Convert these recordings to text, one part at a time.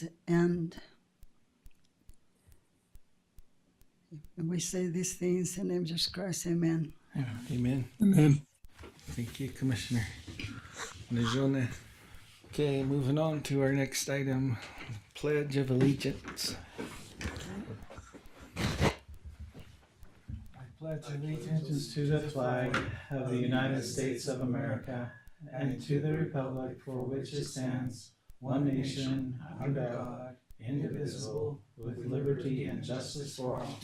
this end. And we say these things in the name of Jesus Christ. Amen. Yeah, amen. Amen. Thank you, Commissioner Lejeune. Okay, moving on to our next item, Pledge of Allegiance. I pledge allegiance to the flag of the United States of America and to the republic for which it stands, one nation, under God, indivisible, with liberty and justice for all.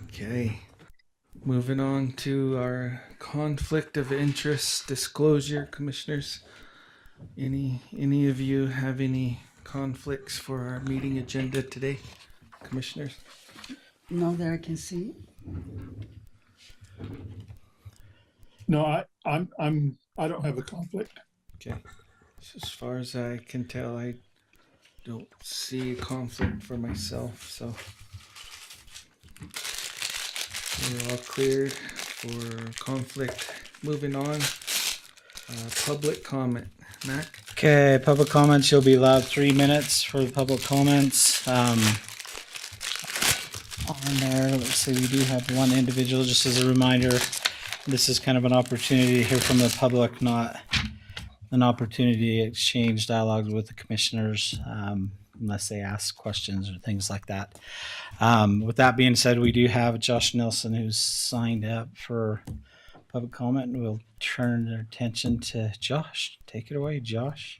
Okay, moving on to our conflict of interest disclosure, Commissioners. Any of you have any conflicts for our meeting agenda today, Commissioners? No, that I can see. No, I don't have a conflict. Okay. So as far as I can tell, I don't see a conflict for myself, so we're all cleared for conflict. Moving on, public comment. Mac? Okay, public comments, you'll be allowed 3 minutes for the public comments. On there, let's see, we do have one individual. Just as a reminder, this is kind of an opportunity to hear from the public, not an opportunity to exchange dialogues with the commissioners, unless they ask questions or things like that. With that being said, we do have Josh Nelson who's signed up for public comment, and we'll turn our attention to Josh. Take it away, Josh.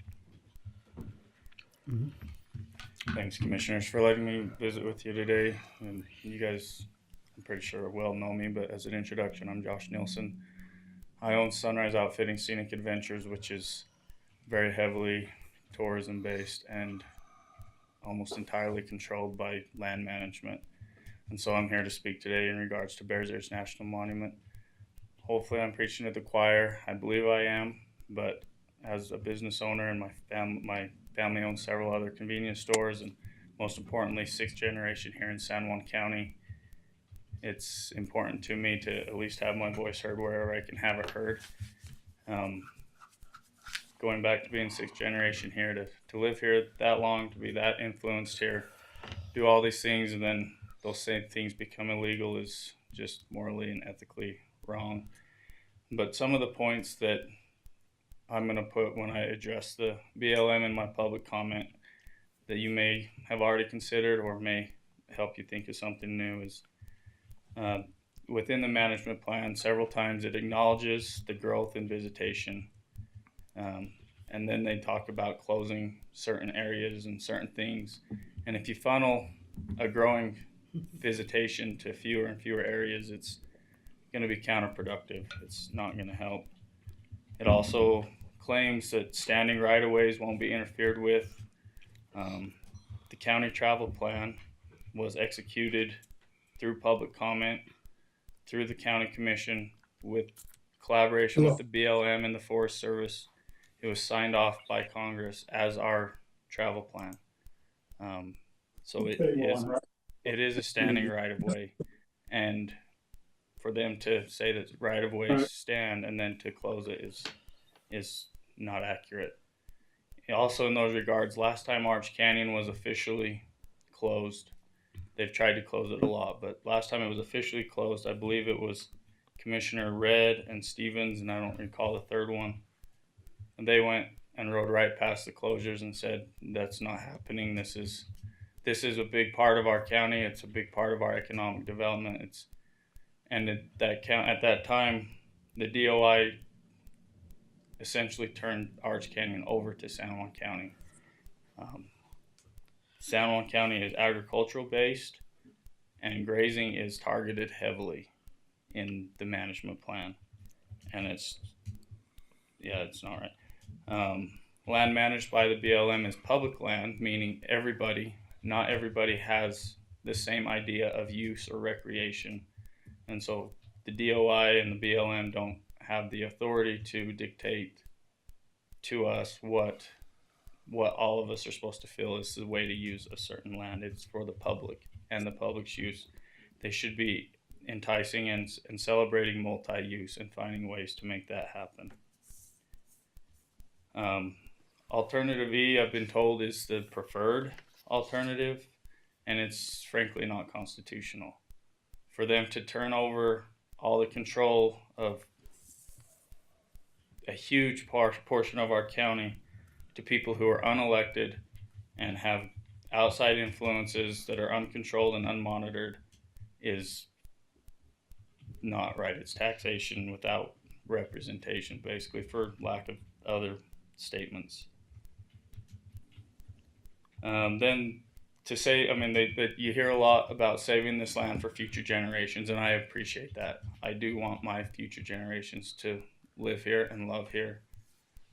Thanks, Commissioners, for letting me visit with you today. And you guys, I'm pretty sure, well know me, but as an introduction, I'm Josh Nilsson. I own Sunrise Outfitting Scenic Adventures, which is very heavily tourism-based and almost entirely controlled by land management. And so I'm here to speak today in regards to Bears Ears National Monument. Hopefully I'm preaching to the choir. I believe I am, but as a business owner and my family owns several other convenience stores, and most importantly, 6th generation here in San Juan County, it's important to me to at least have my voice heard wherever I can have it heard. Going back to being 6th generation here, to live here that long, to be that influenced here, do all these things, and then those same things become illegal is just morally and ethically wrong. But some of the points that I'm going to put when I address the BLM in my public comment that you may have already considered or may help you think of something new is within the management plan, several times it acknowledges the growth in visitation. And then they talk about closing certain areas and certain things. And if you funnel a growing visitation to fewer and fewer areas, it's going to be counterproductive. It's not going to help. It also claims that standing right-of-ways won't be interfered with. The county travel plan was executed through public comment, through the county commission, with collaboration with the BLM and the Forest Service. It was signed off by Congress as our travel plan. So it is a standing right-of-way. And for them to say that right-of-ways stand and then to close it is not accurate. Also, in those regards, last time Arch Canyon was officially closed, they've tried to close it a lot, but last time it was officially closed, I believe it was Commissioner Red and Stevens, and I don't recall the third one. And they went and rode right past the closures and said, that's not happening. This is a big part of our county. It's a big part of our economic development. At that time, the DOI essentially turned Arch Canyon over to San Juan County. San Juan County is agricultural based, and grazing is targeted heavily in the management plan, and it's not right. Land managed by the BLM is public land, meaning not everybody has the same idea of use or recreation, and so the DOI and the BLM don't have the authority to dictate to us what all of us are supposed to feel is the way to use a certain land. It's for the public and the public's use. They should be enticing and celebrating multi-use and finding ways to make that happen. Alternative E, I've been told, is the preferred alternative, and it's frankly not constitutional. For them to turn over all the control of a huge portion of our county to people who are unelected and have outside influences that are uncontrolled and unmonitored is not right. It's taxation without representation, basically, for lack of other statements. Then to say, I mean, you hear a lot about saving this land for future generations, and I appreciate that. I do want my future generations to live here and love here.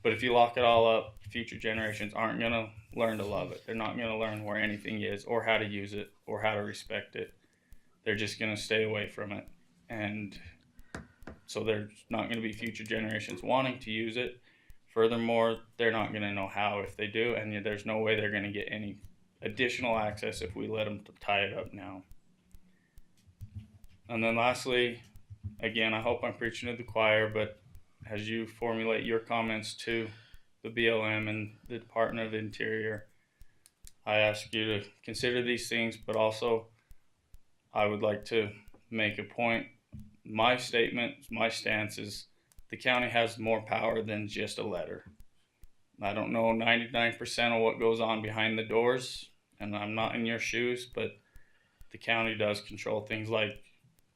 But if you lock it all up, future generations aren't going to learn to love it. They're not going to learn where anything is or how to use it or how to respect it. They're just going to stay away from it. And so there's not going to be future generations wanting to use it. Furthermore, they're not going to know how if they do, and there's no way they're going to get any additional access if we let them tie it up now. And then lastly, again, I hope I'm preaching to the choir, but as you formulate your comments to the BLM and the Department of the Interior, I ask you to consider these things, but also I would like to make a point. My statement, my stance is the county has more power than just a letter. I don't know 99% of what goes on behind the doors, and I'm not in your shoes, but the county does control things like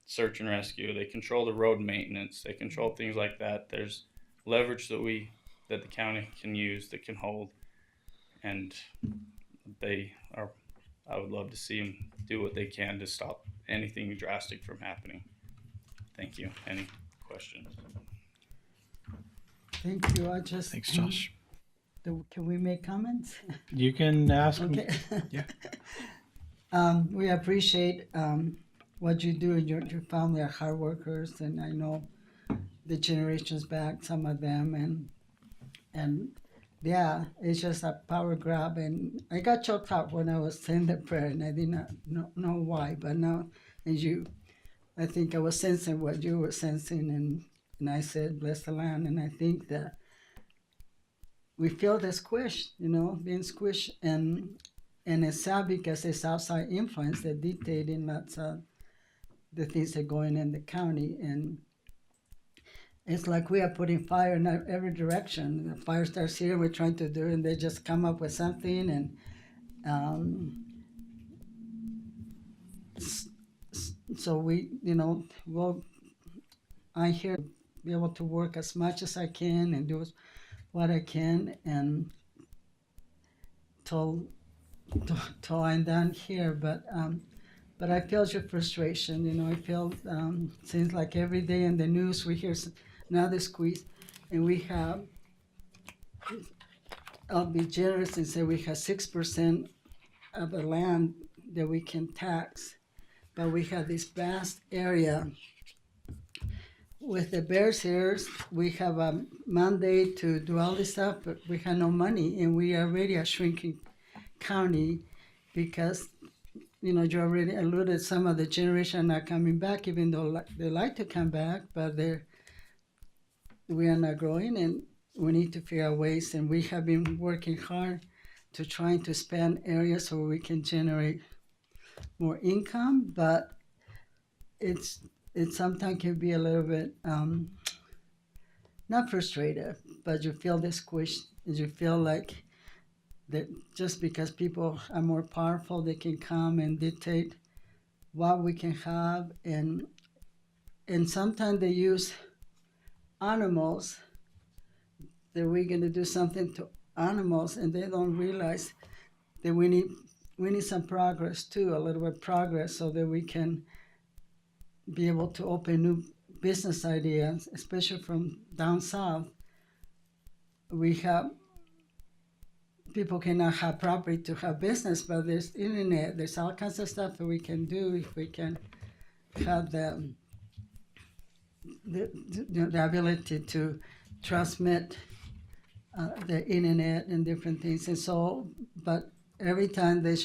search and rescue. They control the road maintenance. They control things like that. There's leverage that the county can use, that can hold, and I would love to see them do what they can to stop anything drastic from happening. Thank you. Any questions? Thank you. Thanks, Josh. Can we make comments? You can ask. Okay. Yeah. We appreciate what you do, and your family are hard workers, and I know the generations back, some of them, and yeah, it's just a power grab. And I got choked up when I was saying the prayer, and I did not know why, but now, I think I was sensing what you were sensing, and I said, bless the land, and I think that we feel the squish, being squished, and it's sad because it's outside influence that dictating lots of the things that are going in the county, and it's like we are putting fire in every direction. The fire starts here, we're trying to do it, and they just come up with something, and so I'm here to be able to work as much as I can and do what I can, and till I'm done here. But I feel your frustration. I feel seems like every day in the news we hear another squeeze, and we have. I'll be generous and say we have 6% of the land that we can tax, but we have this vast area. With the Bears here, we have a mandate to do all this stuff, but we have no money, and we are already a shrinking county because, you already alluded some of the generation are not coming back, even though they like to come back, but we are not growing, and we need to figure out ways, and we have been working hard to trying to expand areas so we can generate more income, but it sometimes can be a little bit not frustrated, but you feel the squish, and you feel like that just because people are more powerful, they can come and dictate what we can have, and sometimes they use animals, that we're going to do something to animals, and they don't realize that we need some progress too, a little bit of progress, so that we can be able to open new business ideas, especially from down south. People cannot have property to have business, but there's internet, there's all kinds of stuff that we can do if we can have the ability to transmit the internet and different things. And so, but every time they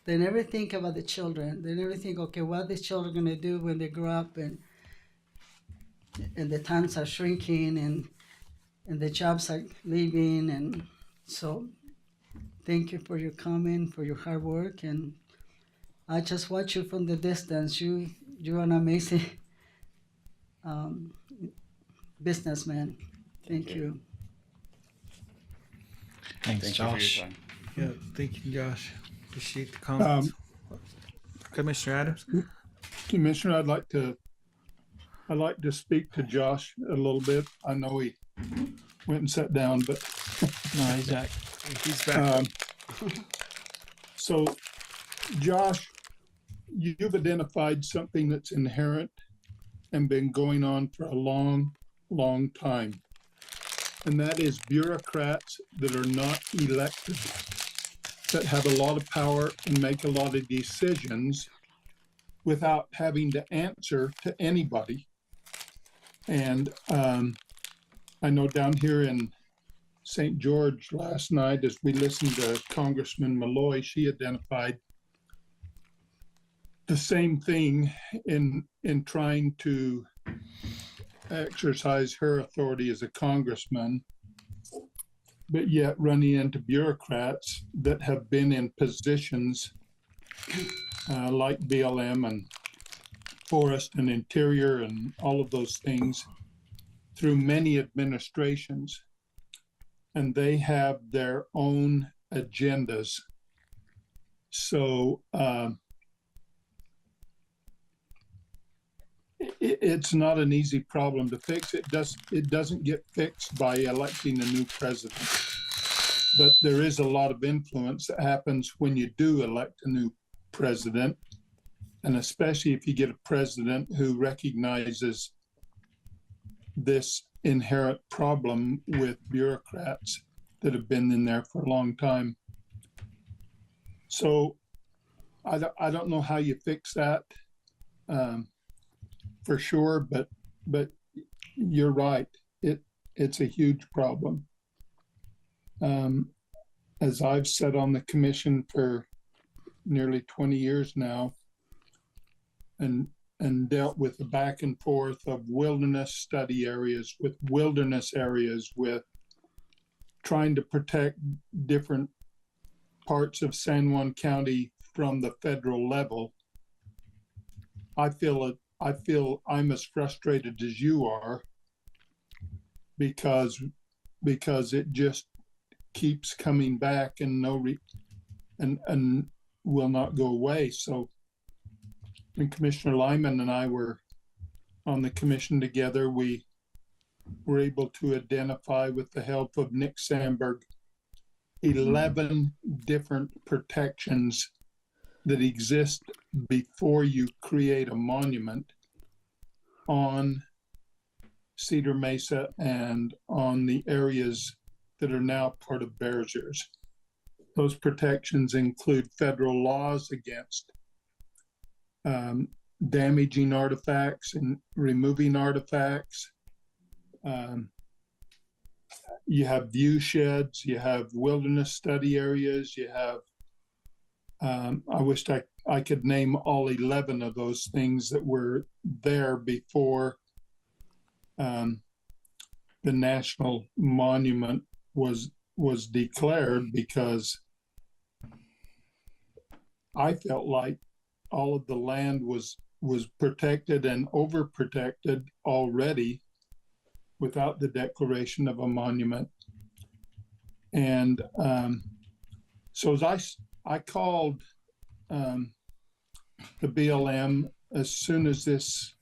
they never think about the children. They never think, okay, what are these children going to do when they grow up and the times are shrinking and the jobs are leaving. And so thank you for your comment, for your hard work. And I just watch you from the distance. You're an amazing um, businessman. Thank you. Thanks, Thank Josh. you for your time. Yeah, thank you, Josh. Appreciate the comments. Commissioner Adams? Commissioner, I'd like to speak to Josh a little bit. I know he went and sat down, but No, he's back. He's back. so Josh, you've identified something that's inherent and been going on for a long, long time. And that is bureaucrats that are not elected, that have a lot of power and make a lot of decisions without having to answer to anybody. And I know down here in St. George last night, as we listened to Congressman Malloy, she identified the same thing in trying to exercise her authority as a congressman, but yet running into bureaucrats that have been in positions like BLM and Forest and Interior and all of those things through many administrations. And they have their own agendas. So it's not an easy problem to fix. It doesn't get fixed by electing a new president. But there is a lot of influence that happens when you do elect a new president, and especially if you get a president who recognizes this inherent problem with bureaucrats that have been in there for a long time. So I don't know how you fix that for sure, but you're right. It's a huge problem. As I've sat on the commission for nearly 20 years now, and dealt with the back and forth of wilderness study areas, with wilderness areas, with trying to protect different parts of San Juan County from the federal level. I feel I'm as frustrated as you are because it just keeps coming back and and will not go away. So when Commissioner Lyman and I were on the commission together, we were able to identify, with the help of Nick Sandberg, 11 different protections that exist before you create a monument on Cedar Mesa and on the areas that are now part of Bears Ears. Those protections include federal laws against damaging artifacts and removing artifacts. You have view sheds, you have wilderness study areas, you have, I wished I could name all 11 of those things that were there before the national monument was declared, because I felt like all of the land was protected and overprotected already without the declaration of a monument. And so as I called the BLM as soon as this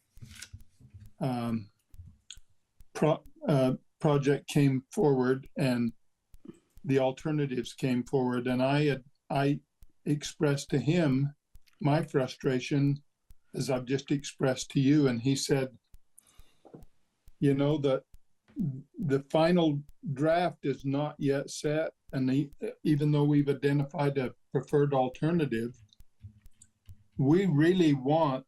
project came forward and the alternatives came forward, and I expressed to him my frustration as I've just expressed to you, and he said, you know, the final draft is not yet set, and even though we've identified a preferred alternative, we really want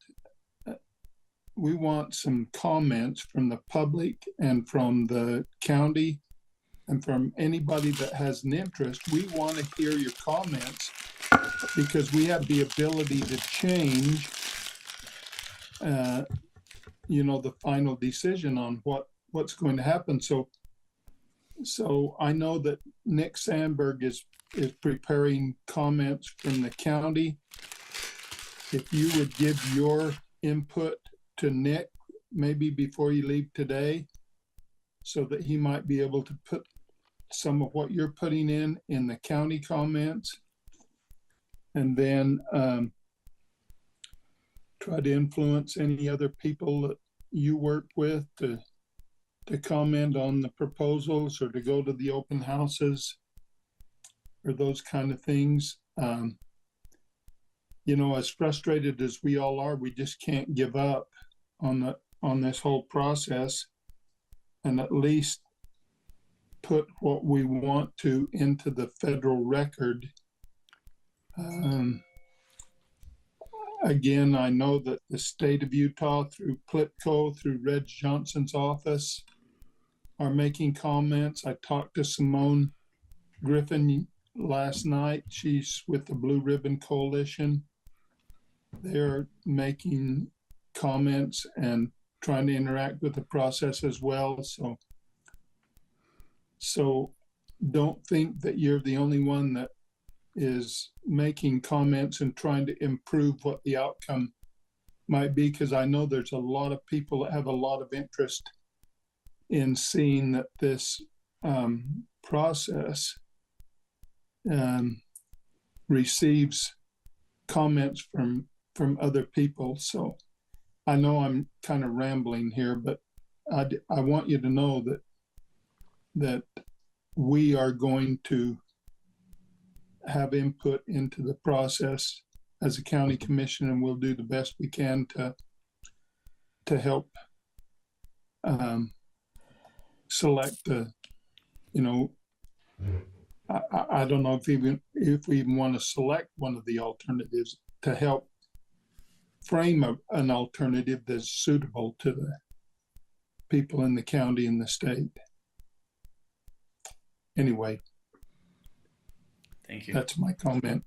some comments from the public and from the county and from anybody that has an interest. We want to hear your comments because we have the ability to change, the final decision on what's going to happen. So I know that Nick Sandberg is preparing comments from the county. If you would give your input to Nick, maybe before you leave today, so that he might be able to put some of what you're putting in the county comments, and then try to influence any other people that you work with to comment on the proposals or to go to the open houses or those kind of things. As frustrated as we all are, we just can't give up on this whole process, and at least put what we want to into the federal record. Again, I know that the state of Utah, through Klipko, through Reg Johnson's office, are making comments. I talked to Simone Griffin last night. She's with the Blue Ribbon Coalition. They're making comments and trying to interact with the process as well. So don't think that you're the only one that is making comments and trying to improve what the outcome might be, because I know there's a lot of people that have a lot of interest in seeing that this process receives comments from other people. So I know I'm kind of rambling here, but I want you to know that we are going to have input into the process as a county commission, and we'll do the best we can to help select I don't know if we even want to select one of the alternatives to help frame an alternative that's suitable to the people in the county and the state. Anyway, Thank you. that's my comment.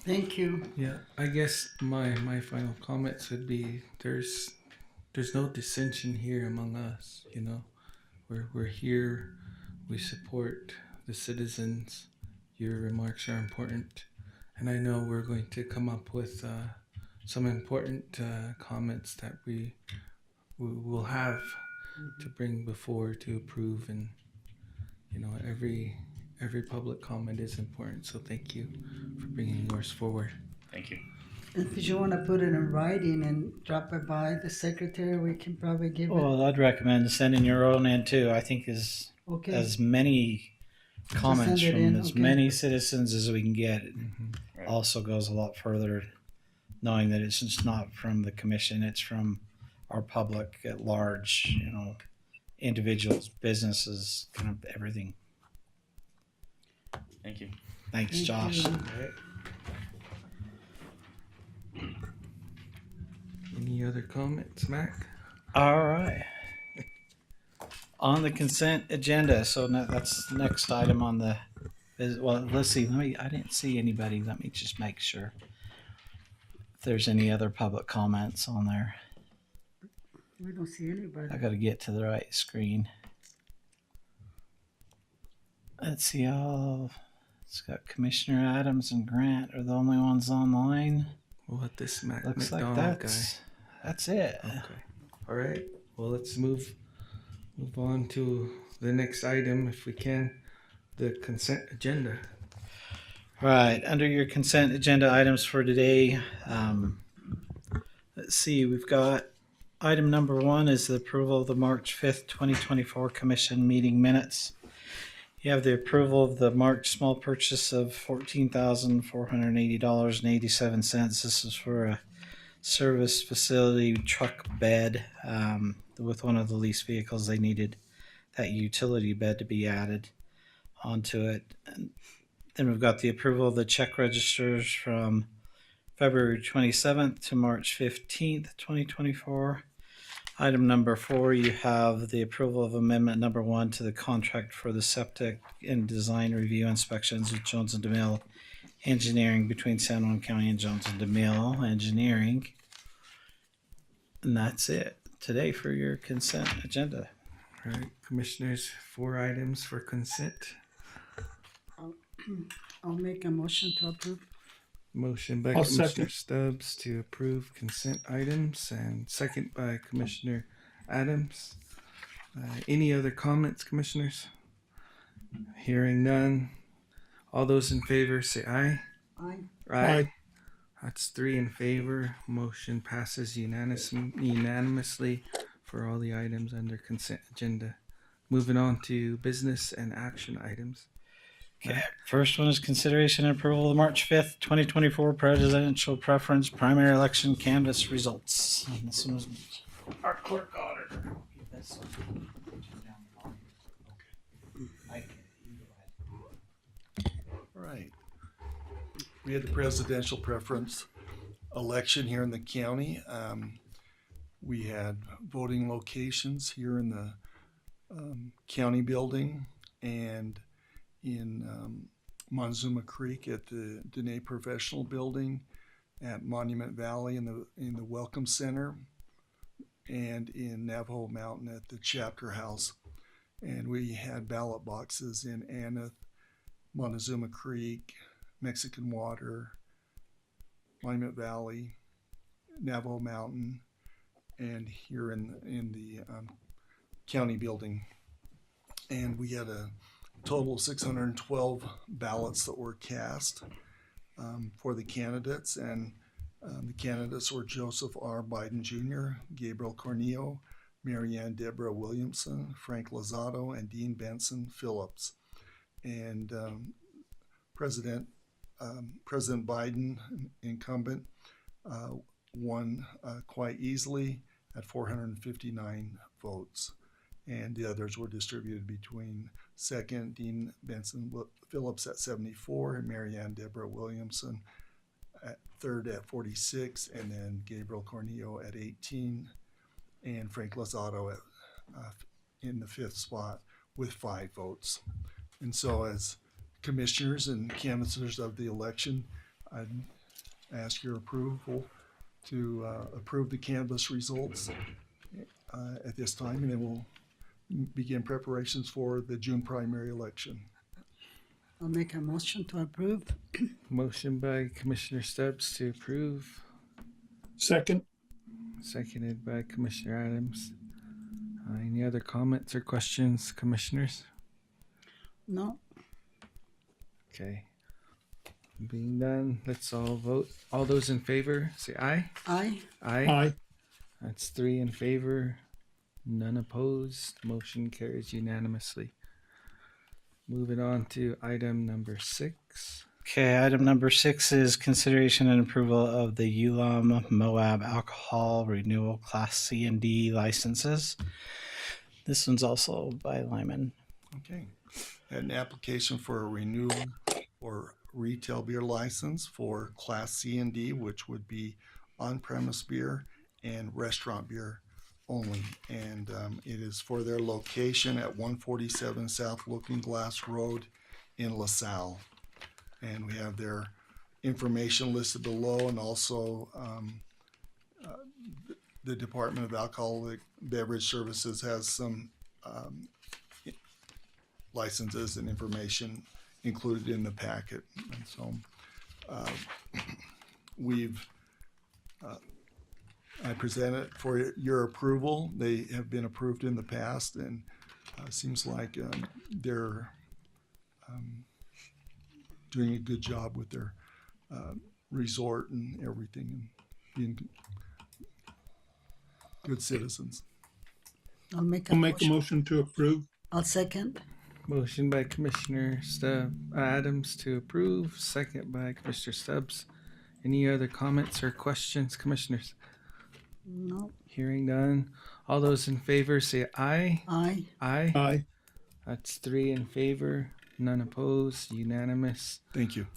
Thank you. Yeah, I guess my final comments would be there's no dissension here among us. We're here. We support the citizens. Your remarks are important, and I know we're going to come up with some important comments that we will have to bring before to approve, and every public comment is important. So thank you for bringing yours forward. Thank you. If you want to put it in writing and drop it by the secretary, we can probably give it. Well, I'd recommend sending your own in too. I think Okay. as many comments send it from in, as okay. many citizens as we can get Right. also goes a lot further, knowing that it's just not from the commission, it's from our public at large, individuals, businesses, kind of everything. Thank you. Thanks, Thank Josh. you. All right. Any other comments, Mac? All right. On the consent agenda, so that's the next item on the. Well, let's see. I didn't see anybody. Let me just make sure if there's any other public comments on there. We don't see anybody. I got to get to the right screen. Let's see. It's got Commissioner Adams and Grant are the only ones online. We'll let this Mac Looks McDonald like guy. that's it. Okay. All right. Well, let's move on to the next item, if we can, the consent agenda. Right, under your consent agenda items for today, let's see, we've got item number 1 is the approval of the March 5th, 2024 Commission meeting minutes. You have the approval of the March small purchase of $14,480.87. This is for a service facility truck bed. With one of the lease vehicles, they needed that utility bed to be added onto it. And then we've got the approval of the check registers from February 27th to March 15th, 2024. Item number 4, you have the approval of amendment number 1 to the contract for the septic and design review inspections with Jones & DeMille engineering between San Juan County and Johnson DeMille Engineering. And that's it today for your consent agenda. All right, commissioners, 4 items for consent. I'll make a motion to approve. Motion by I'll Commissioner second. Stubbs to approve consent items, and second by Commissioner Adams. Any other comments, commissioners? Hearing none. All those in favor say aye. Aye. Aye. That's 3 in favor. Motion passes unanimously for all the items under consent agenda. Moving on to business and action items. Okay. First one is consideration and approval of the March 5th, 2024 presidential preference primary election canvass results. And this one was our clerk auditor. Right. We had the presidential preference election here in the county. We had voting locations here in the county building and in Montezuma Creek at the Dene Professional Building, at Monument Valley in the Welcome Center, and in Navajo Mountain at the Chapter House. And we had ballot boxes in Aneth, Montezuma Creek, Mexican Water, Monument Valley, Navajo Mountain, and here in the county building. And we had a total of 612 ballots that were cast for the candidates. And the candidates were Joseph R. Biden Jr., Gabriel Cornillo, Marianne Deborah Williamson, Frank Lozado, and Dean Benson Phillips. And President Biden, incumbent, won quite easily at 459 votes. And the others were distributed between second, Dean Benson Phillips at 74, and Marianne Deborah Williamson at third at 46, and then Gabriel Cornillo at 18, and Frank Lozado in the 5th spot with 5 votes. And so as commissioners and canvassers of the election, I'd ask your approval to approve the canvass results at this time, and then we'll begin preparations for the June primary election. I'll make a motion to approve. Motion by Commissioner Stubbs to approve, Second. seconded by Commissioner Adams. Any other comments or questions, commissioners? No. Okay. Being done, let's all vote. All those in favor, say aye. Aye. Aye. Aye. That's 3 in favor, none opposed. Motion carries unanimously. Moving on to item number 6. Okay, item number 6 is consideration and approval of the Ulam Moab alcohol renewal Class C and D licenses. This one's also by Lyman. Okay. Had an application for a renewal or retail beer license for Class C and D, which would be on-premise beer and restaurant beer only. And it is for their location at 147 South Looking Glass Road in LaSalle. And we have their information listed below, and also the Department of Alcoholic Beverage Services has some licenses and information included in the packet. And so I present it for your approval. They have been approved in the past, and seems like they're doing a good job with their resort and everything, and being good citizens. I'll make a I'll make a motion. motion to approve. I'll second. Motion by Commissioner Adams to approve, second by Commissioner Stubbs. Any other comments or questions, commissioners? No. Hearing none. All those in favor say aye. Aye. Aye. Aye. That's 3 in favor, none opposed, unanimous. Thank you.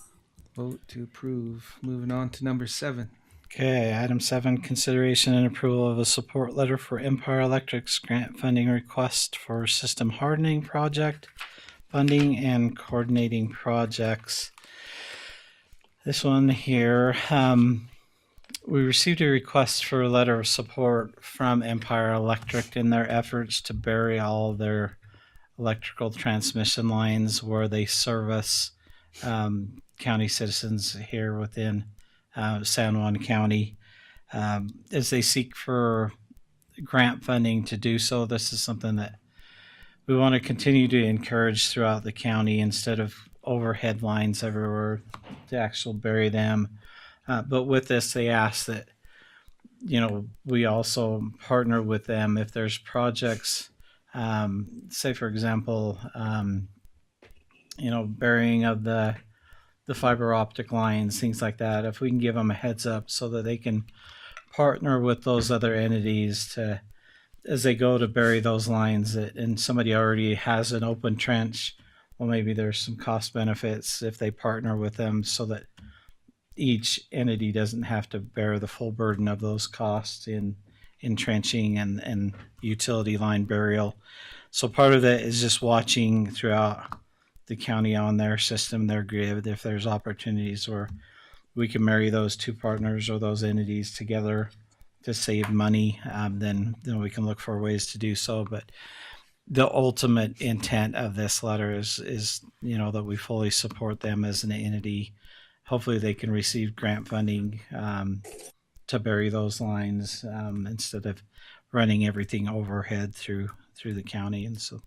Vote to approve. Moving on to number 7. Okay, item 7, consideration and approval of a support letter for Empire Electric's grant funding request for system hardening project, funding and coordinating projects. This one here, we received a request for a letter of support from Empire Electric in their efforts to bury all of their electrical transmission lines where they service county citizens here within San Juan County. As they seek for grant funding to do so, this is something that we want to continue to encourage throughout the county instead of overhead lines everywhere to actually bury them. But with this, they ask that, we also partner with them if there's projects, say, for example, burying of the fiber optic lines, things like that. If we can give them a heads up so that they can partner with those other entities to, as they go to bury those lines, and somebody already has an open trench, well, maybe there's some cost benefits if they partner with them so that each entity doesn't have to bear the full burden of those costs in trenching and utility line burial. So part of that is just watching throughout the county on their system, their grid, if there's opportunities where we can marry those two partners or those entities together to save money, then we can look for ways to do so. But the ultimate intent of this letter is that we fully support them as an entity. Hopefully they can receive grant funding to bury those lines instead of running everything overhead through the county. And so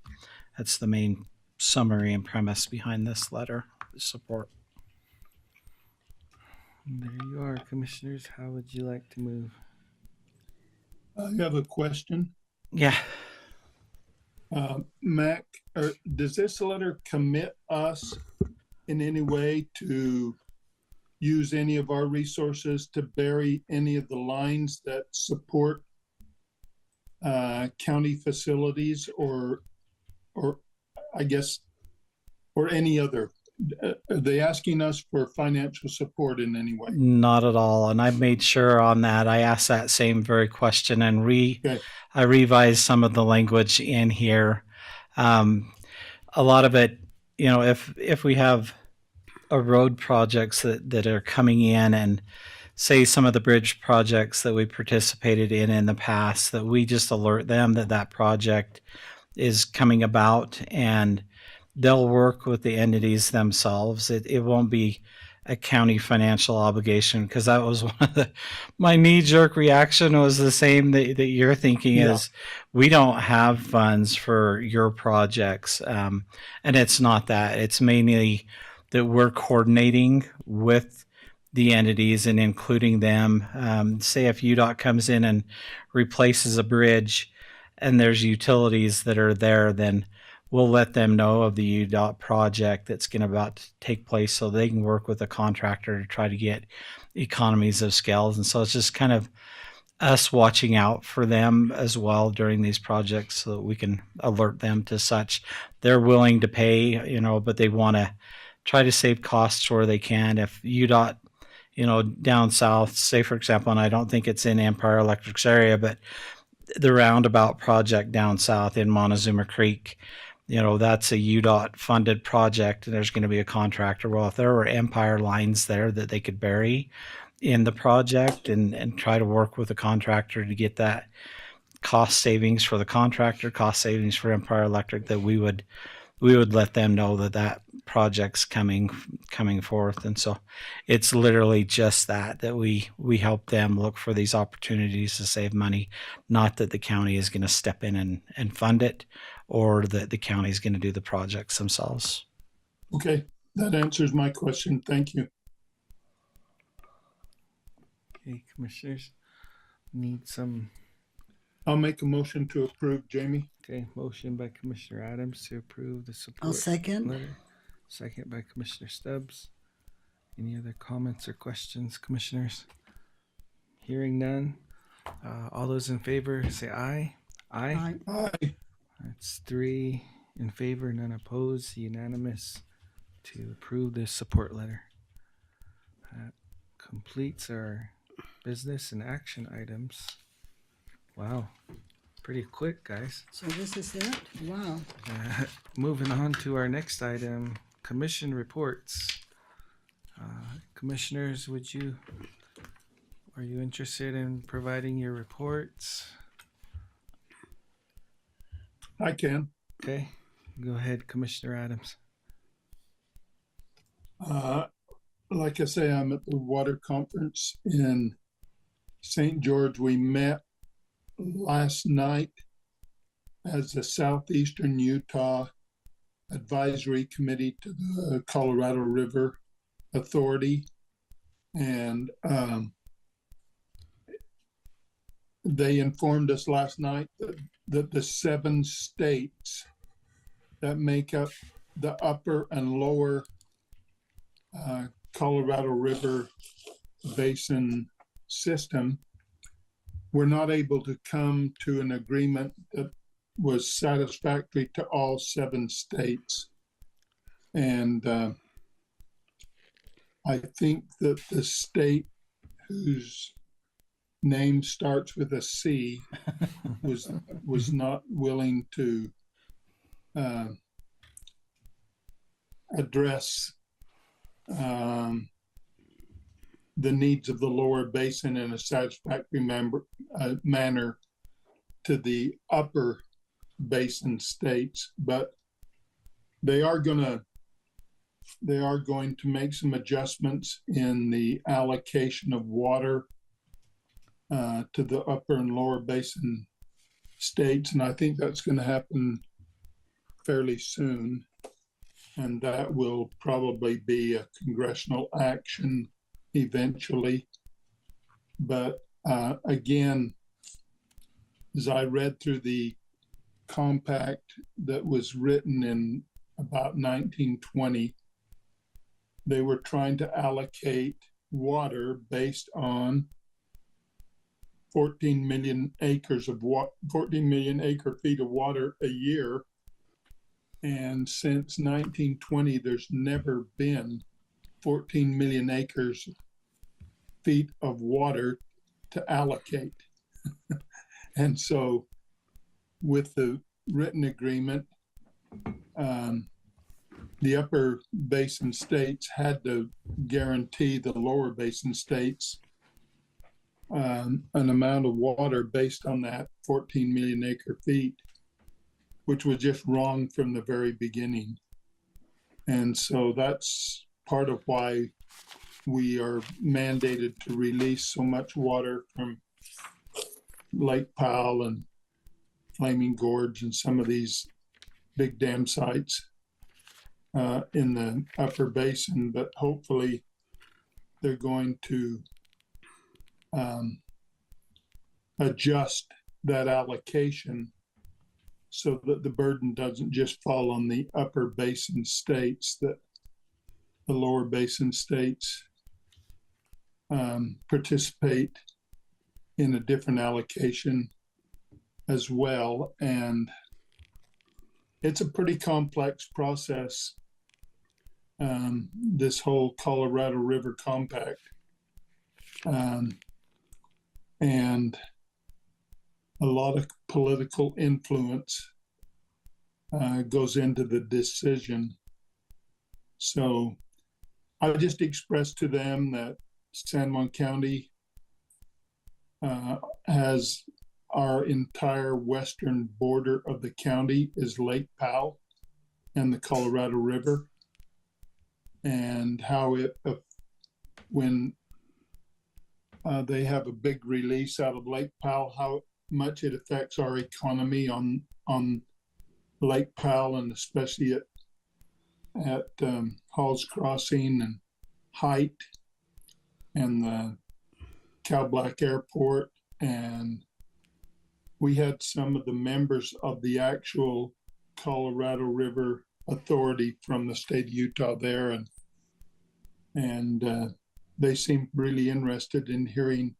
that's the main summary and premise behind this letter, support. There you are, commissioners. How would you like to move? I have a question. Yeah. Mac, does this letter commit us in any way to use any of our resources to bury any of the lines that support county facilities or I guess, or any other? Are they asking us for financial support in any way? Not at all. And I made sure on that. I asked that same very question and I revised some of the language in here. A lot of it, if we have a road projects that are coming in, and say some of the bridge projects that we participated in the past, that we just alert them that project is coming about, and they'll work with the entities themselves. It won't be a county financial obligation, because that was one of my knee-jerk reaction was the same that you're thinking. Yeah. Is we don't have funds for your projects, and it's not that. It's mainly that we're coordinating with the entities and including them. Say if UDOT comes in and replaces a bridge and there's utilities that are there, then we'll let them know of the UDOT project that's going to about to take place so they can work with the contractor to try to get economies of scale. And so it's just kind of us watching out for them as well during these projects so that we can alert them to such. They're willing to pay, but they want to try to save costs where they can. If UDOT, down south, say for example, and I don't think it's in Empire Electric's area, but the roundabout project down south in Montezuma Creek, that's a UDOT funded project and there's going to be a contractor. Well, if there were Empire lines there that they could bury in the project and try to work with the contractor to get that cost savings for the contractor, cost savings for Empire Electric, that we would let them know that project's coming forth. And so it's literally just that we help them look for these opportunities to save money, not that the county is going to step in and fund it, or that the county is going to do the projects themselves. Okay, that answers my question. Thank you. Okay, commissioners, need some. I'll make a motion to approve, Jamie. Okay, motion by Commissioner Adams to approve the support I'll second. letter. Second by Commissioner Stubbs. Any other comments or questions, commissioners? Hearing none. All those in favor say aye. Aye. Aye. That's 3 in favor, none opposed, unanimous to approve this support letter. That completes our business and action items. Wow, pretty quick, guys. So this is it? Wow. Moving on to our next item, commission reports. Commissioners, are you interested in providing your reports? I can. Okay, go ahead, Commissioner Adams. Like I say, I'm at the water conference in St. George. We met last night as the Southeastern Utah Advisory Committee to the Colorado River Authority. And they informed us last night that the 7 states that make up the upper and lower Colorado River Basin system were not able to come to an agreement that was satisfactory to all 7 states. And I think that the state whose name starts with a C was not willing to address the needs of the lower basin in a satisfactory manner to the upper basin states, but they are going to make some adjustments in the allocation of water to the upper and lower basin states, and I think that's going to happen fairly soon, and that will probably be a congressional action eventually. But again, as I read through the compact that was written in about 1920, they were trying to allocate water based on 14 million acre feet of water a year. And since 1920, there's never been 14 million feet of water to allocate. And so with the written agreement, the upper basin states had to guarantee the lower basin states an amount of water based on that 14 million acre feet, which was just wrong from the very beginning. And so that's part of why we are mandated to release so much water from Lake Powell and Flaming Gorge and some of these big dam sites in the upper basin, but hopefully they're going to adjust that allocation so that the burden doesn't just fall on the upper basin states, that the lower basin states participate in a different allocation as well. And it's a pretty complex process, this whole Colorado River Compact. And a lot of political influence goes into the decision. So I just expressed to them that San Juan County has our entire western border of the county is Lake Powell and the Colorado River, and how when they have a big release out of Lake Powell, how much it affects our economy on Lake Powell, and especially at Hall's Crossing and Height and the Cow Black Airport. And we had some of the members of the actual Colorado River Authority from the state of Utah there, and they seemed really interested in hearing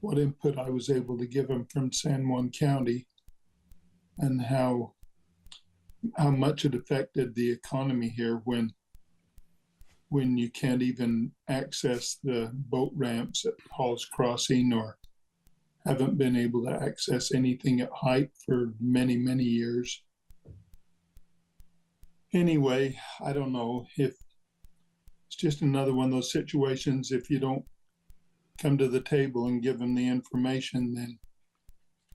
what input I was able to give them from San Juan County and how much it affected the economy here when you can't even access the boat ramps at Hall's Crossing, or haven't been able to access anything at Height for many, many years. Anyway, I don't know if it's just another one of those situations. If you don't come to the table and give them the information, then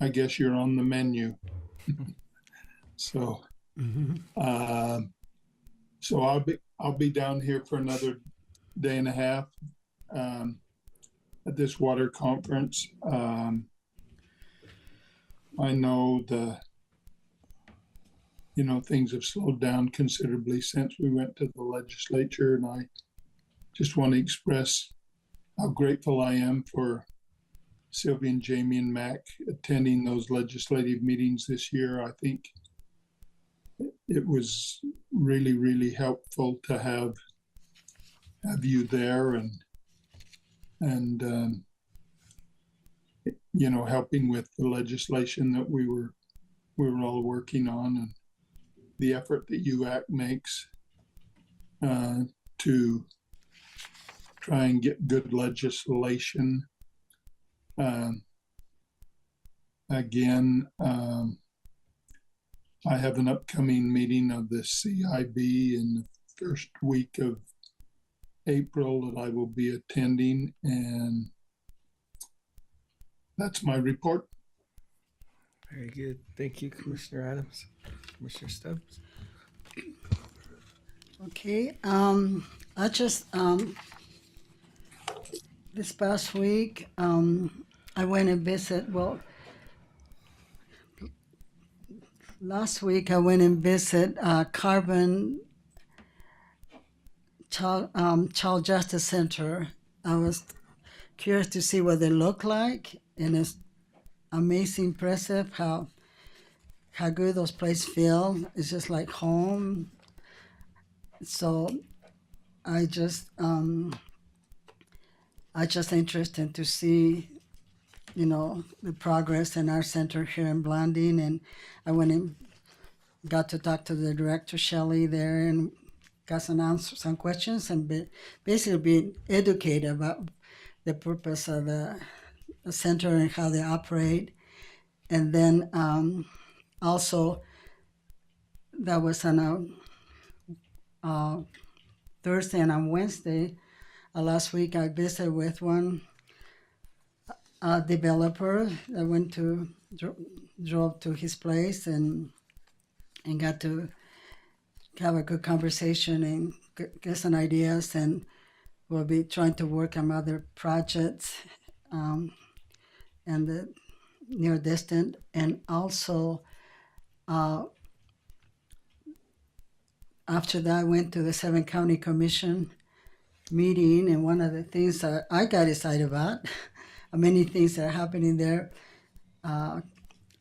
I guess you're on the menu. So, so I'll be down here for another day and a half at this water conference. I know things have slowed down considerably since we went to the legislature, and I just want to express how grateful I am for Sylvia and Jamie and Mac attending those legislative meetings this year. I think it was really, really helpful to have you there and helping with the legislation that we were all working on, and the effort that UAC makes to try and get good legislation. Again, I have an upcoming meeting of the CIB in the first week of April that I will be attending, and that's my report. Very good. Thank you, Commissioner Adams. Commissioner Stubbs. Okay, I just, this past week, I went and last week I went and visited Carbon Child Justice Center. I was curious to see what they look like, and it's amazing, impressive how good those places feel. It's just like home. So I just interested to see, the progress in our center here in Blanding, and I went and got to talk to the director Shelley there and got some questions, and basically being educated about the purpose of the center and how they operate. And then also that was on a Thursday, and on Wednesday last week I visited with one developer. I drove to his place and got to have a good conversation and get some ideas, and we'll be trying to work on other projects and the near distant. And also after that I went to the 7 County Commission meeting, and one of the things that I got excited about, many things that are happening there,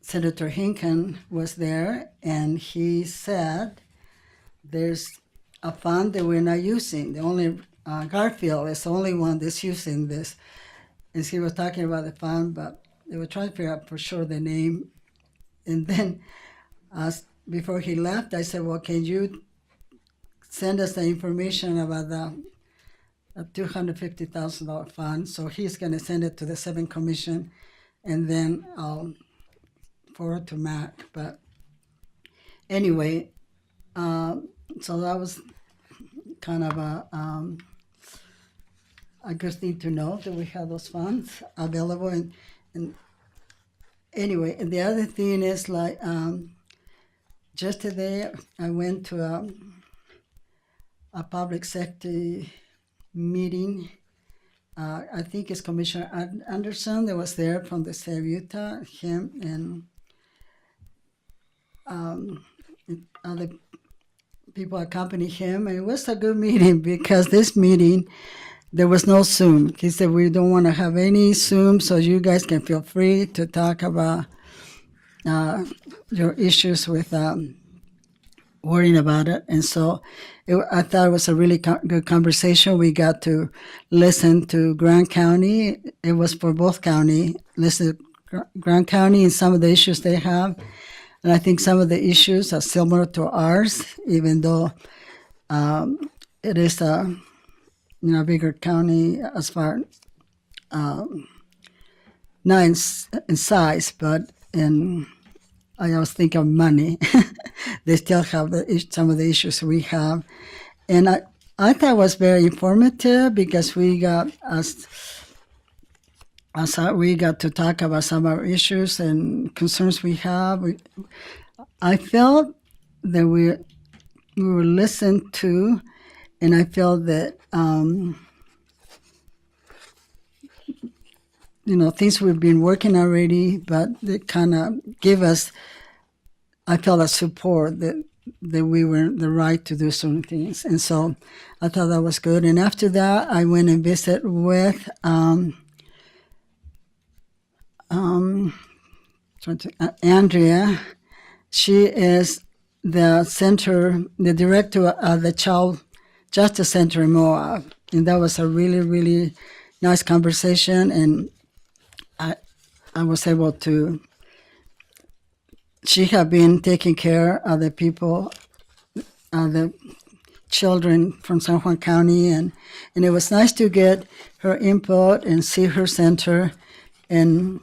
Senator Hinken was there, and he said there's a fund that we're not using. The only Garfield is the only one that's using this. And he was talking about the fund, but they were trying to figure out for sure the name. And then before he left, I said, well, can you send us the information about the $250,000 fund? So he's going to send it to the 7 Commission, and then I'll forward to Mac. But anyway, so that was kind of a good thing to know that we have those funds available. And anyway, and the other thing is, like, just today I went to a public sector meeting. I think it's Commissioner Anderson that was there from the state of Utah, him and other people accompanied him. And it was a good meeting, because this meeting, there was no Zoom. He said, we don't want to have any Zoom, so you guys can feel free to talk about your issues with worrying about it. And so I thought it was a really good conversation. We got to listen to Grant County. It was for both county. Listen to Grant County and some of the issues they have. And I think some of the issues are similar to ours, even though it is a bigger county as far, not in size, but I always think of money. They still have some of the issues we have. And I thought it was very informative because we got we got to talk about some of our issues and concerns we have. I felt that we were listened to, and I felt that things we've been working already, but they kind of give us. I felt a support that we were the right to do certain things, and so I thought that was good. And after that, I went and visited with Andrea. She is the director of the Child Justice Center in Moab, and that was a really, really nice conversation. And I was able to. She had been taking care of the people, the children from San Juan County, and it was nice to get her input and see her center, and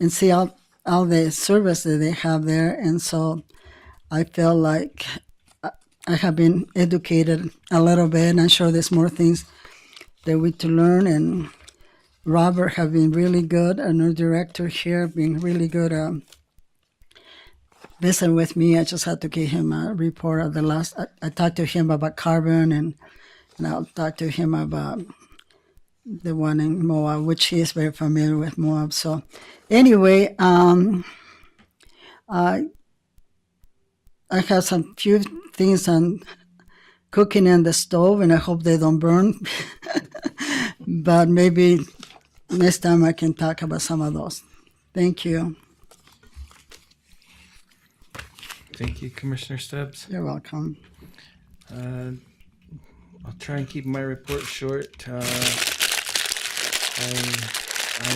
see all the service that they have there. And so I feel like I have been educated a little bit, and I'm sure there's more things that we to learn. And Robert have been really good, our new director here, being really good visiting with me. I just had to give him a report of the last. I talked to him about carbon, and I'll talk to him about the one in Moab, which he is very familiar with Moab. So anyway, I have some few things on cooking in the stove, and I hope they don't burn. But maybe next time I can talk about some of those. Thank you. Thank you, Commissioner Stubbs. You're welcome. I'll try and keep my report short. I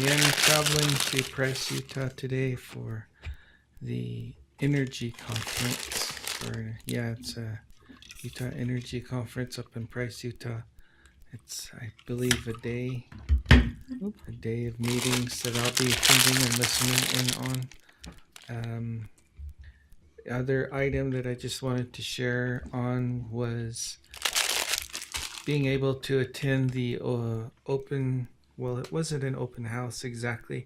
am traveling to Price, Utah today for the energy conference. It's a Utah Energy Conference up in Price, Utah. It's, I believe, a day of meetings that I'll be attending and listening in on. Other item that I just wanted to share on was being able to attend the open. Well, it wasn't an open house exactly.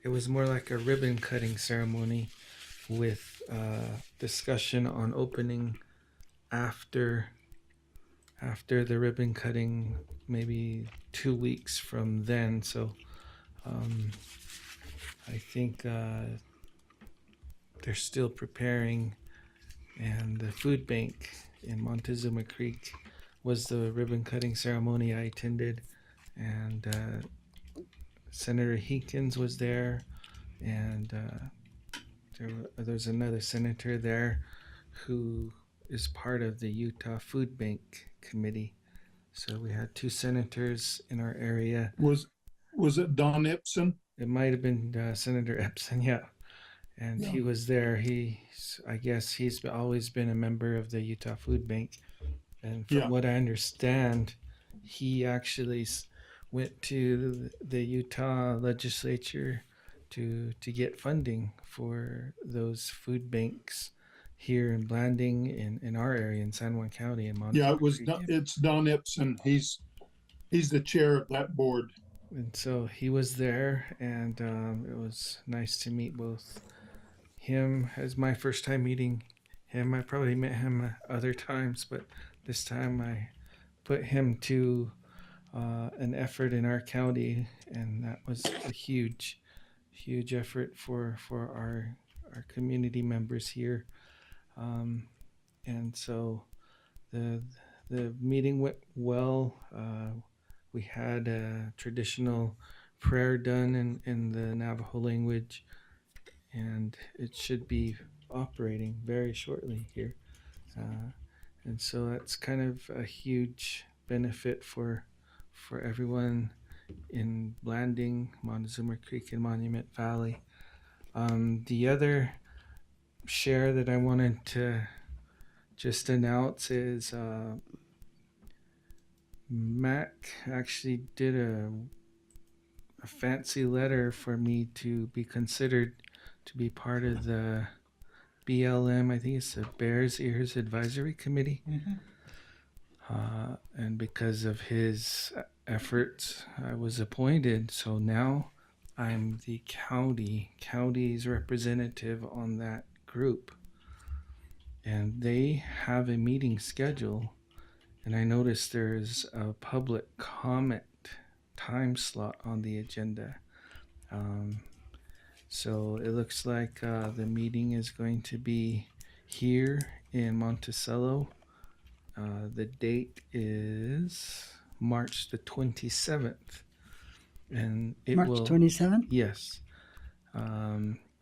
It was more like a ribbon cutting ceremony with discussion on opening after the ribbon cutting, maybe 2 weeks from then. So I think they're still preparing, and the food bank in Montezuma Creek was the ribbon cutting ceremony I attended, and Senator Hinkins was there, and there's another senator there who is part of the Utah Food Bank Committee. So we had 2 senators in our area. Was it Don Ipson? It might have been Senator Epson, yeah. And Yeah. he was there. I guess he's always been a member of the Utah Food Bank. And from what I understand, he actually went to the Utah legislature to get funding for those food banks here in Blanding, in our area, in San Juan County, in Montana. Yeah, it's Don Ipson. He's the chair of that board. And so he was there, and it was nice to meet both him. As my first time meeting him. I probably met him other times, but this time I put him to an effort in our county, and that was a huge effort for our community members here. And so the meeting went well. We had a traditional prayer done in the Navajo language, and it should be operating very shortly here. And so that's kind of a huge benefit for everyone in Blanding, Montezuma Creek, and Monument Valley. The other share that I wanted to just announce is Mac actually did a fancy letter for me to be considered to be part of the BLM. I think it's the Bears Ears Advisory Committee. And because of his efforts, I was appointed. So now I'm the county's representative on that group. And they have a meeting schedule. And I noticed there's a public comment time slot on the agenda. So it looks like the meeting is going to be here in Monticello. The date is March the 27th. And it March will, 27th? yes.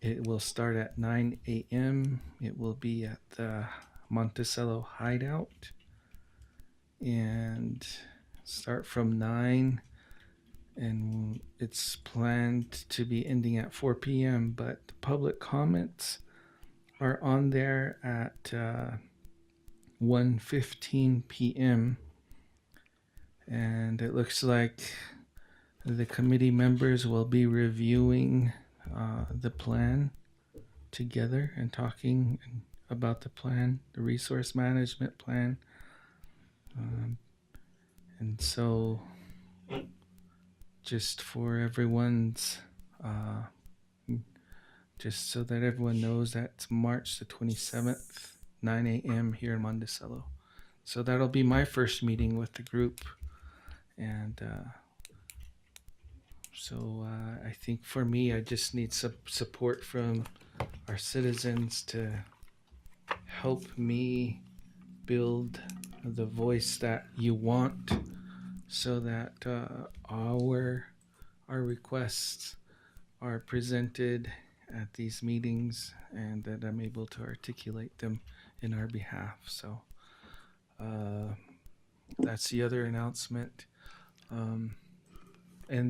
It will start at 9 a.m. It will be at the Monticello Hideout. And start from 9, and it's planned to be ending at 4 p.m. But the public comments are on there at 1:15 p.m. And it looks like the committee members will be reviewing the plan together and talking about the plan, the resource management plan. And so, just for everyone's, just so that everyone knows, that's March the 27th, 9 a.m. here in Monticello. So that'll be my first meeting with the group. And so I think for me, I just need some support from our citizens to help me build the voice that you want, so that our requests are presented at these meetings, and that I'm able to articulate them in our behalf. So that's the other announcement. And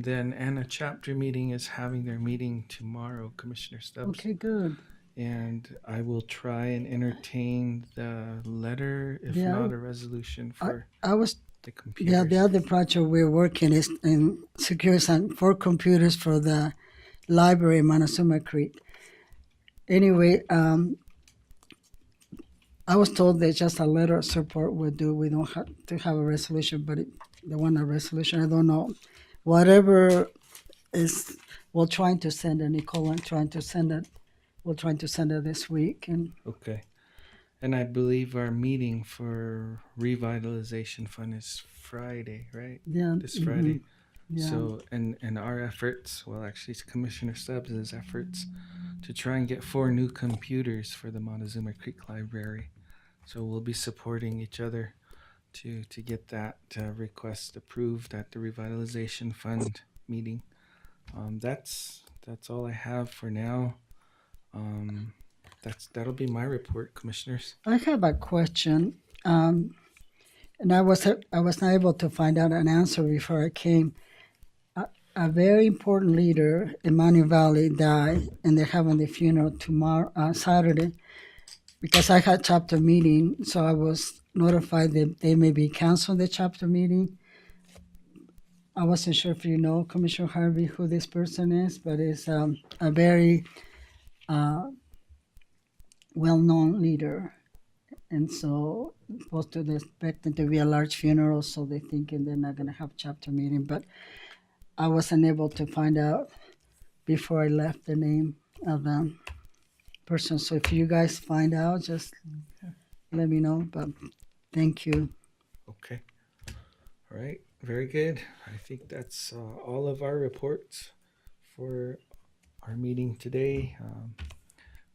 then Anna chapter meeting is having their meeting tomorrow, Commissioner Stubbs. Okay, good. And I will try and entertain the letter, if Yeah. not a resolution for I was, the computers. yeah, the other project we're working is in securing some 4 computers for the library in Montezuma Creek. Anyway, I was told that just a letter of support would do. We don't have to have a resolution, but they want a resolution. I don't know. Whatever is, we're trying to send it, Nicole, I'm trying to send it. We're trying to send it this week. And Okay. And I believe our meeting for revitalization fund is Friday, right? yeah, This Friday. yeah. So, and our efforts, well, actually, it's Commissioner Stubbs' efforts to try and get 4 new computers for the Montezuma Creek Library. So we'll be supporting each other to get that request approved at the revitalization fund meeting. That's all I have for now. That'll be my report, commissioners. I have a question, and I was not able to find out an answer before I came. A very important leader in Manu Valley died, and they're having the funeral tomorrow, Saturday. Because I had chapter meeting, so I was notified that they may be canceling the chapter meeting. I wasn't sure if you know, Commissioner Harvey, who this person is, but it's a very well-known leader. And so supposed to expect it to be a large funeral, so they're thinking they're not going to have chapter meeting. But I wasn't able to find out before I left the name of the person. So if you guys find out, just let me know. But thank you. Okay. All right. Very good. I think that's all of our reports for our meeting today.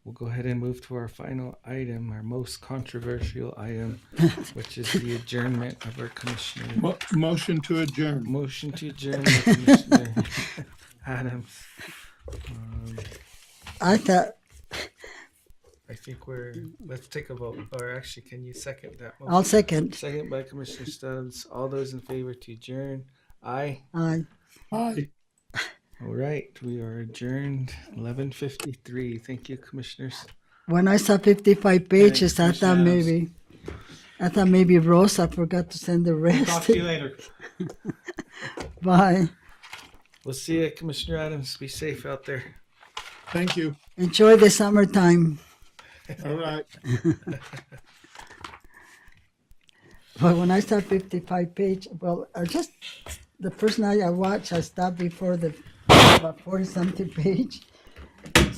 We'll go ahead and move to our final item, our most controversial item, which is the adjournment of our commissioner. Motion to adjourn. Motion to adjourn by Commissioner Adams. I thought, I think let's take a vote. Or actually, can you second that motion? I'll second. Second by Commissioner Stubbs. All those in favor to adjourn? Aye. Aye. Aye. All right, we are adjourned. 11:53. Thank you, commissioners. When I saw 55 pages, I thought Commissioner maybe Rosa forgot to send the Talk rest. to you later. Bye. We'll see you, Commissioner Adams. Be safe out there. Thank you. Enjoy the summertime. All right. But when I saw 55 page, well, I just the first night I watched, I stopped before the about 40 something page.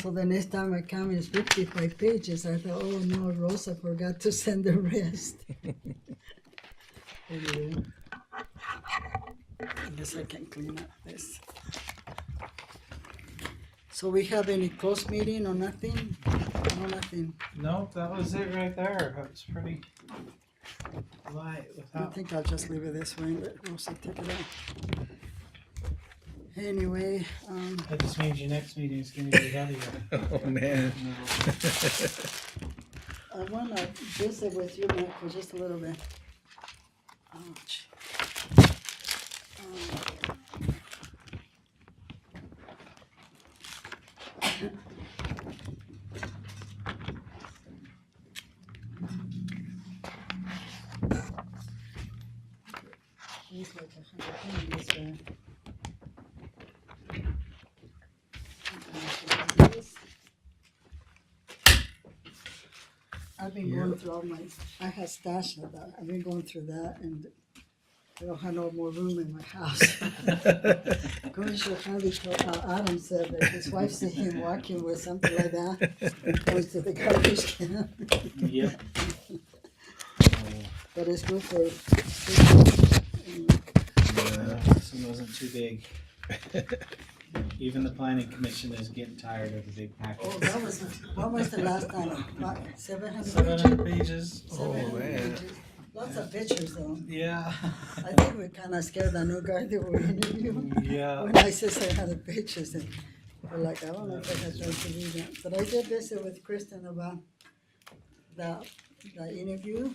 So the next time I come, it's 55 pages. I thought, oh no, Rosa forgot to send the rest. Anyway, I guess I can clean up this. So we have any closed meeting or nothing? No, nothing. No, that was it right there. That was pretty light I without. think I'll just leave it this way and let Rosa take it out. Anyway, That just means your next meeting is going to be heavier. Oh man. I want to visit with you, Mike, for just a little bit. Ouch. He's like 100 pounds, I've been going through all my, I had stash of that. I've been going through that and I don't have no more room in my house. Commissioner Harvey told, Adam said that his wife seen him walking with something like that, goes to the garbage can. Yep. But it's good for, This one wasn't too big. Even the planning commission is getting tired of the big package. oh, that was, what was the last time? About 700 pages? 700 pages. Oh, 700 man. pages. Lots of pictures though. Yeah. I think we kind of scared the new guy that we interviewed. Yeah. When I said 700 pages, and we're like, I don't know if I have time to read that. But I did visit with Kristen about the interview.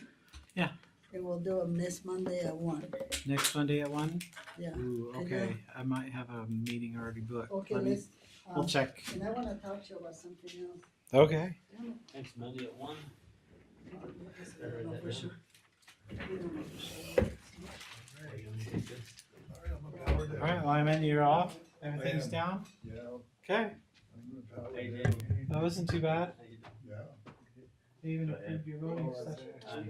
Yeah. And we'll do them this Monday at 1. Next Monday at 1? Yeah. Ooh, Can okay. I might have a meeting already booked. Okay, Let me- let's. We'll check. And I want to talk to you about something else. Okay. Next Monday at 1. I don't know for sure. We don't know for sure. All right, Lyman, you're off. Everything's down? Yeah. Okay. Hey, Daniel. That wasn't too bad. Yeah. Even Go ahead. if your voting session.